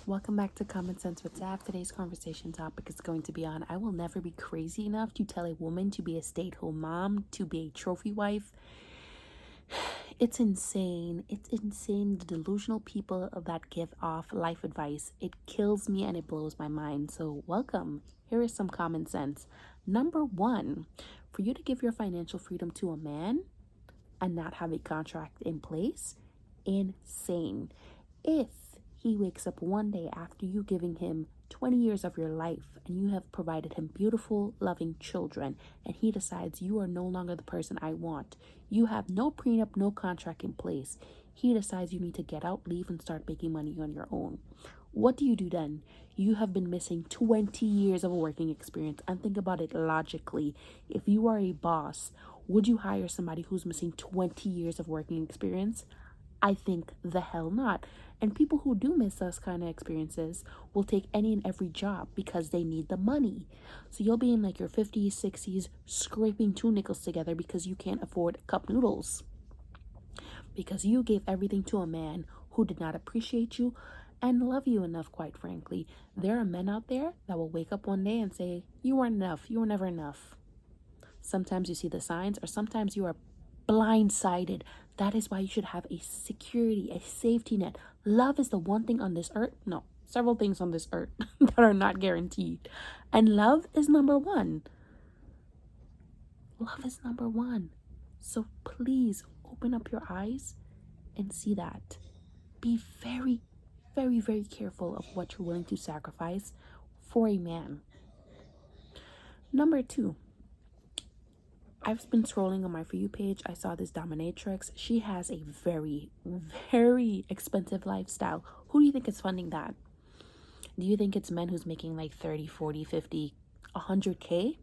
Welcome back to Common Sense with Zaf. Today's conversation topic is going to be on I will never be crazy enough to tell a woman to be a stay-at-home mom, to be a trophy wife. It's insane. It's insane. The delusional people that give off life advice. It kills me and it blows my mind. So welcome. Here is some common sense. Number one, for you to give your financial freedom to a man and not have a contract in place, insane. If he wakes up one day after you giving him 20 years of your life and you have provided him beautiful, loving children, and he decides you are no longer the person I want, you have no prenup, no contract in place, he decides you need to get out, leave, and start making money on your own. What do you do then? You have been missing 20 years of working experience. And think about it logically. If you are a boss, would you hire somebody who's missing 20 years of working experience? I think the hell not. And people who do miss those kind of experiences will take any and every job because they need the money. So you'll be in like your 50s, 60s, scraping 2 nickels together because you can't afford cup noodles. Because you gave everything to a man who did not appreciate you and love you enough, quite frankly. There are men out there that will wake up one day and say, you weren't enough. You were never enough. Sometimes you see the signs, or sometimes you are blindsided. That is why you should have a security, a safety net. Love is the one thing on this earth. No, several things on this earth that are not guaranteed. And love is number one. Love is number one. So please open up your eyes and see that. Be very, very, very careful of what you're willing to sacrifice for a man. Number two, I've been scrolling on my For You page. I saw this dominatrix. She has a very, very expensive lifestyle. Who do you think is funding that? Do you think it's men who's making like 30, 40, 50, 100K?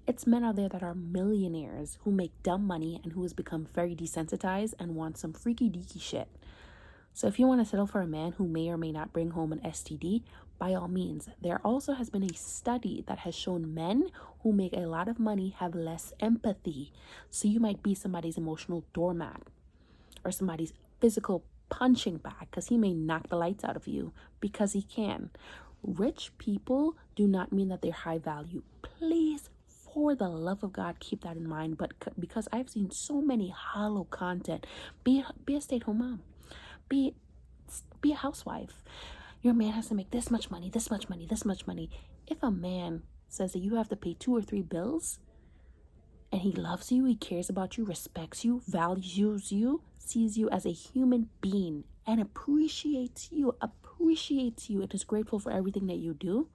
It's men out there that are millionaires who make dumb money and who has become very desensitized and want some freaky deaky shit. So if you want to settle for a man who may or may not bring home an STD, by all means. There also has been a study that has shown men who make a lot of money have less empathy. So you might be somebody's emotional doormat or somebody's physical punching bag because he may knock the lights out of you because he can. Rich people do not mean that they're high value. Please, for the love of God, keep that in mind. But because I've seen so many hollow content, be a stay-at-home mom. Be a housewife. Your man has to make this much money, this much money, this much money. If a man says that you have to pay 2 or 3 bills and he loves you, he cares about you, respects you, values you, sees you as a human being and appreciates you, and is grateful for everything that you do,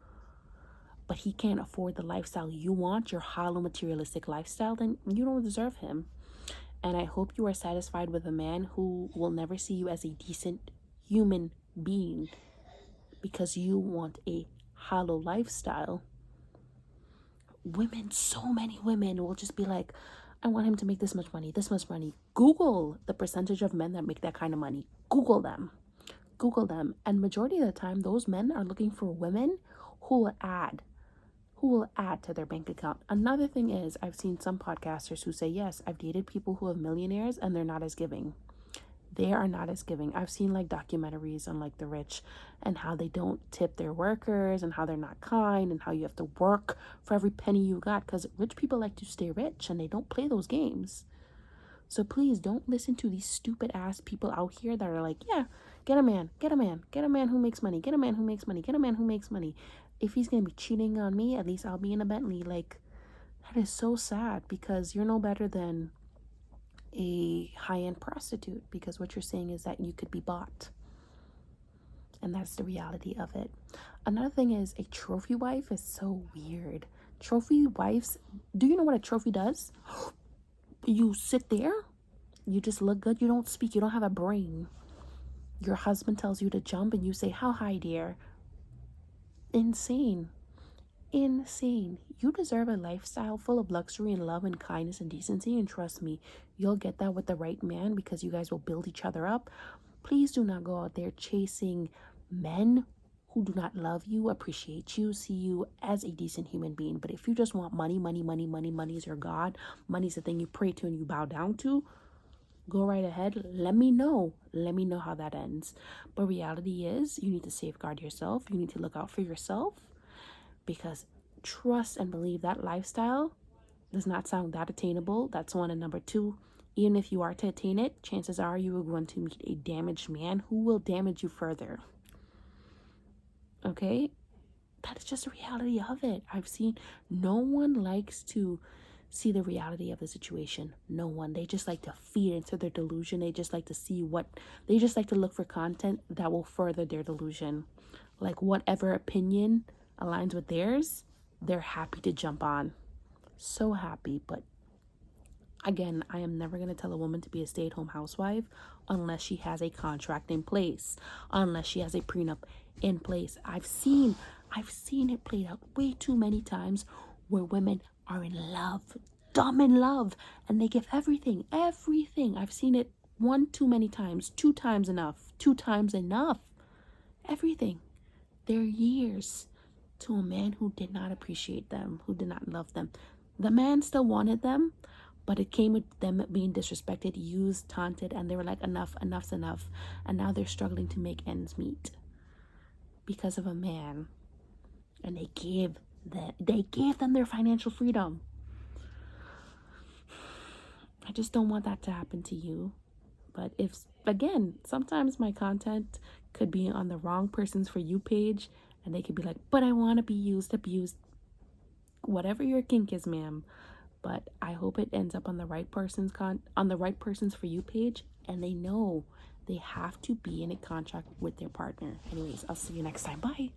but he can't afford the lifestyle you want, your hollow materialistic lifestyle, then you don't deserve him. And I hope you are satisfied with a man who will never see you as a decent human being because you want a hollow lifestyle. Women, so many women will just be like, I want him to make this much money, this much money. Google the percentage of men that make that kind of money. Google them. And majority of the time, those men are looking for women who will add to their bank account. Another thing is, I've seen some podcasters who say, yes, I've dated people who have millionaires and they're not as giving. They are not as giving. I've seen like documentaries on like the rich and how they don't tip their workers and how they're not kind and how you have to work for every penny you got because rich people like to stay rich and they don't play those games. So please don't listen to these stupid ass people out here that are like, yeah, get a man who makes money, get a man who makes money. If he's going to be cheating on me, at least I'll be in a Bentley. Like, that is so sad because you're no better than a high-end prostitute because what you're saying is that you could be bought. And that's the reality of it. Another thing is a trophy wife is so weird. Trophy wives, do you know what a trophy does? You sit there, you just look good, you don't speak, you don't have a brain. Your husband tells you to jump and you say, how high, dear? Insane. You deserve a lifestyle full of luxury and love and kindness and decency, and trust me, you'll get that with the right man because you guys will build each other up. Please do not go out there chasing men who do not love you, appreciate you, see you as a decent human being. But if you just want money is your God, money is the thing you pray to and you bow down to, Go right ahead. Let me know. Let me know how that ends. But reality is, you need to safeguard yourself. You need to look out for yourself, because trust and believe that lifestyle does not sound that attainable. That's one. And number two, even if you are to attain it, chances are you are going to meet a damaged man who will damage you further. Okay? That is just the reality of it. I've seen, no one likes to see the reality of the situation. No one. They just like to feed into their delusion. They just like to see they just like to look for content that will further their delusion. Like whatever opinion aligns with theirs, they're happy to jump on. So happy. But again, I am never going to tell a woman to be a stay-at-home housewife unless she has a contract in place, unless she has a prenup in place. I've seen it played out way too many times where women are in love, dumb in love, and they give everything. I've seen it one too many times, two times enough, everything. Their years to a man who did not appreciate them, who did not love them. The man still wanted them, but it came with them being disrespected, used, taunted, and they were like, enough's enough. And now they're struggling to make ends meet because of a man. And they gave them their financial freedom. I just don't want that to happen to you. But again, sometimes my content could be on the wrong person's For You page, and they could be like, but I want to be used, abused. Whatever your kink is, ma'am. But I hope it ends up on the right person's For You page, and they know they have to be in a contract with their partner. Anyways, I'll see you next time. Bye.